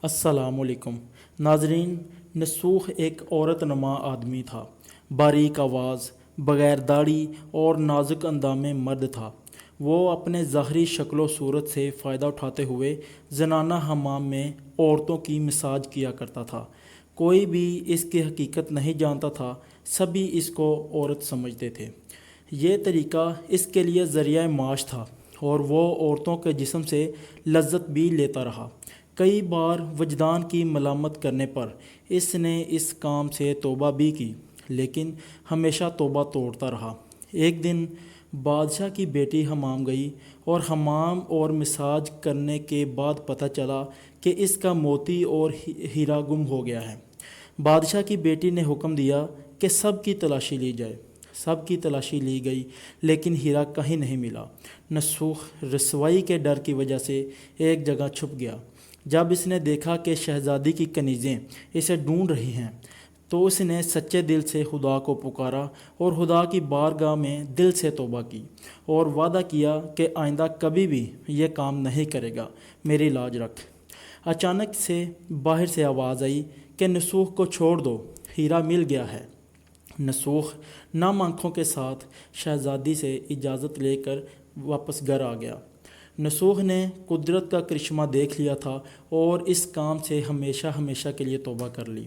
السلام علیکم ناظرین، نسوخ ایک عورت نما آدمی تھا۔ باریک آواز، بغیر داڑھی اور نازک اندام مرد تھا۔ وہ اپنے ظاہری شکل و صورت سے فائدہ اٹھاتے ہوئے زنانہ حمام میں عورتوں کی مساج کیا کرتا تھا۔ کوئی بھی اس کی حقیقت نہیں جانتا تھا، سبھی اس کو عورت سمجھتے تھے۔ یہ طریقہ اس کے لیے ذریعہ معاش تھا اور وہ عورتوں کے جسم سے لذت بھی لیتا رہا۔ کئی بار وجدان کی ملامت کرنے پر اس نے اس کام سے توبہ بھی کی، لیکن ہمیشہ توبہ توڑتا رہا۔ ایک دن بادشاہ کی بیٹی حمام گئی اور حمام اور مساج کرنے کے بعد پتہ چلا کہ اس کا موتی اور ہیرا گم ہو گیا ہے۔ بادشاہ کی بیٹی نے حکم دیا کہ سب کی تلاشی لی جائے۔ سب کی تلاشی لی گئی لیکن ہیرا کہیں نہیں ملا۔ نسوخ رسوائی کے ڈر کی وجہ سے ایک جگہ چھپ گیا۔ جب اس نے دیکھا کہ شہزادی کی کنیزیں اسے ڈھونڈ رہی ہیں تو اس نے سچے دل سے خدا کو پکارا اور خدا کی بارگاہ میں دل سے توبہ کی اور وعدہ کیا کہ آئندہ کبھی بھی یہ کام نہیں کرے گا، میری لاج رکھ۔ اچانک سے باہر سے آواز آئی کہ نسوخ کو چھوڑ دو، ہیرا مل گیا ہے۔ نسوخ نم آنکھوں کے ساتھ شہزادی سے اجازت لے کر واپس گھر آ گیا۔ نسوخ نے قدرت کا کرشمہ دیکھ لیا تھا اور اس کام سے ہمیشہ ہمیشہ کے لیے توبہ کر لی۔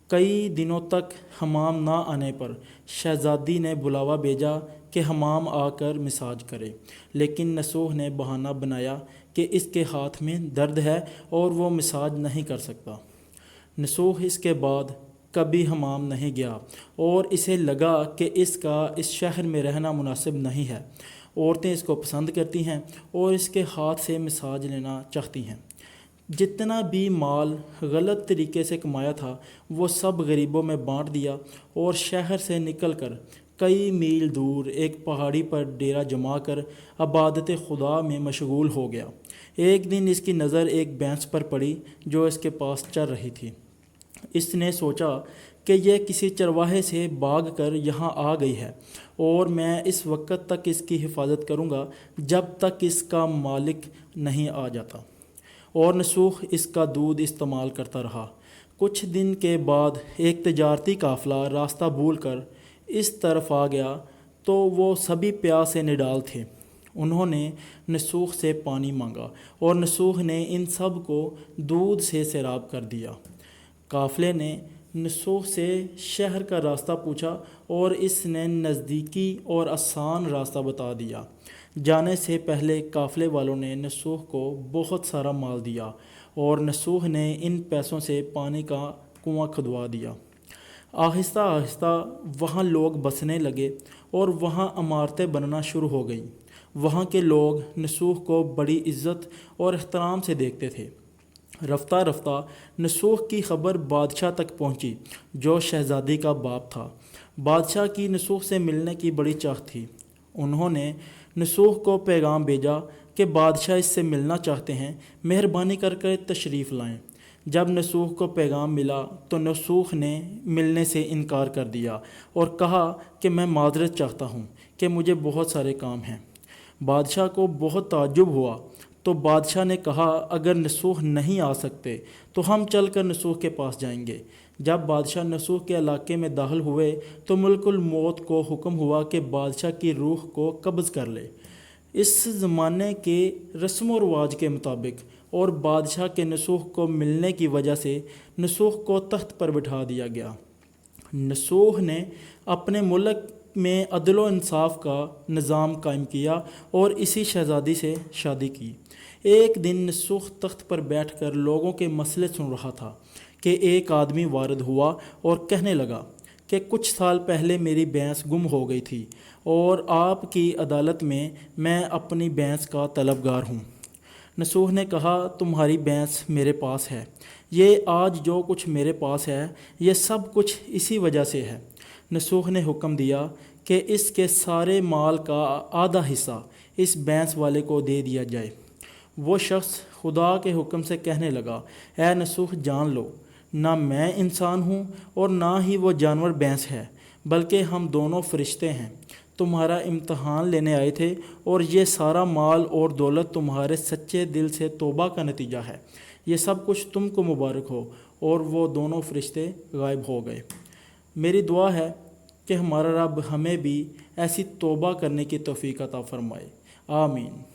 کئی دنوں تک حمام نہ آنے پر شہزادی نے بلاوا بھیجا کہ حمام آ کر مساج کرے، لیکن نسوخ نے بہانہ بنایا کہ اس کے ہاتھ میں درد ہے اور وہ مساج نہیں کر سکتا۔ نسوخ اس کے بعد کبھی حمام نہیں گیا اور اسے لگا کہ اس کا اس شہر میں رہنا مناسب نہیں ہے۔ عورتیں اس کو پسند کرتی ہیں اور اس کے ہاتھ سے مساج لینا چاہتی ہیں۔ جتنا بھی مال غلط طریقے سے کمایا تھا وہ سب غریبوں میں بانٹ دیا اور شہر سے نکل کر کئی میل دور ایک پہاڑی پر ڈیرا جما کر عبادت خدا میں مشغول ہو گیا۔ ایک دن اس کی نظر ایک بھینس پر پڑی جو اس کے پاس چر رہی تھی۔ اس نے سوچا کہ یہ کسی چرواہے سے بھاگ کر یہاں آ گئی ہے اور میں اس وقت تک اس کی حفاظت کروں گا جب تک اس کا مالک نہیں آ جاتا۔ اور نسوخ اس کا دودھ استعمال کرتا رہا۔ کچھ دن کے بعد ایک تجارتی قافلہ راستہ بھول کر اس طرف آ گیا تو وہ سبھی پیاس سے نڈال تھے۔ انہوں نے نسوخ سے پانی مانگا اور نسوخ نے ان سب کو دودھ سے سیراب کر دیا۔ قافلے نے نسوخ سے شہر کا راستہ پوچھا اور اس نے نزدیکی اور آسان راستہ بتا دیا۔ جانے سے پہلے قافلے والوں نے نسوخ کو بہت سارا مال دیا اور نسوخ نے ان پیسوں سے پانی کا کنواں کھدوا دیا۔ آہستہ آہستہ وہاں لوگ بسنے لگے اور وہاں عمارتیں بننا شروع ہو گئیں۔ وہاں کے لوگ نسوخ کو بڑی عزت اور احترام سے دیکھتے تھے۔ رفتہ رفتہ نسوخ کی خبر بادشاہ تک پہنچی جو شہزادی کا باپ تھا۔ بادشاہ کی نسوخ سے ملنے کی بڑی چاہت تھی۔ انہوں نے نسوخ کو پیغام بھیجا کہ بادشاہ اس سے ملنا چاہتے ہیں، مہربانی کر کے تشریف لائیں۔ جب نسوخ کو پیغام ملا تو نسوخ نے ملنے سے انکار کر دیا اور کہا کہ میں معذرت چاہتا ہوں کہ مجھے بہت سارے کام ہیں۔ بادشاہ کو بہت تعجب ہوا تو بادشاہ نے کہا اگر نسوخ نہیں آ سکتے تو ہم چل کر نسوخ کے پاس جائیں گے۔ جب بادشاہ نسوخ کے علاقے میں داخل ہوئے تو ملک الموت کو حکم ہوا کہ بادشاہ کی روح کو قبض کر لے۔ اس زمانے کے رسم و رواج کے مطابق اور بادشاہ کے نسوخ کو ملنے کی وجہ سے نسوخ کو تخت پر بٹھا دیا گیا۔ نسوخ نے اپنے ملک میں عدل و انصاف کا نظام قائم کیا اور اسی شہزادی سے شادی کی۔ ایک دن نسوخ تخت پر بیٹھ کر لوگوں کے مسئلے سن رہا تھا کہ ایک آدمی وارد ہوا اور کہنے لگا کہ کچھ سال پہلے میری بھینس گم ہو گئی تھی اور آپ کی عدالت میں اپنی بھینس کا طلبگار ہوں۔ نسوخ نے کہا تمہاری بھینس میرے پاس ہے۔ یہ آج جو کچھ میرے پاس ہے یہ سب کچھ اسی وجہ سے ہے۔ نسوخ نے حکم دیا کہ اس کے سارے مال کا آدھا حصہ اس بھینس والے کو دے دیا جائے۔ وہ شخص خدا کے حکم سے کہنے لگا اے نسوخ جان لو، نہ میں انسان ہوں اور نہ ہی وہ جانور بھینس ہے، بلکہ ہم دونوں فرشتے ہیں۔ تمہارا امتحان لینے آئے تھے، اور یہ سارا مال اور دولت تمہارے سچے دل سے توبہ کا نتیجہ ہے۔ یہ سب کچھ تم کو مبارک ہو۔ اور وہ دونوں فرشتے غائب ہو گئے۔ میری دعا ہے کہ ہمارا رب ہمیں بھی ایسی توبہ کرنے کی توفیق عطا فرمائے۔ آمین۔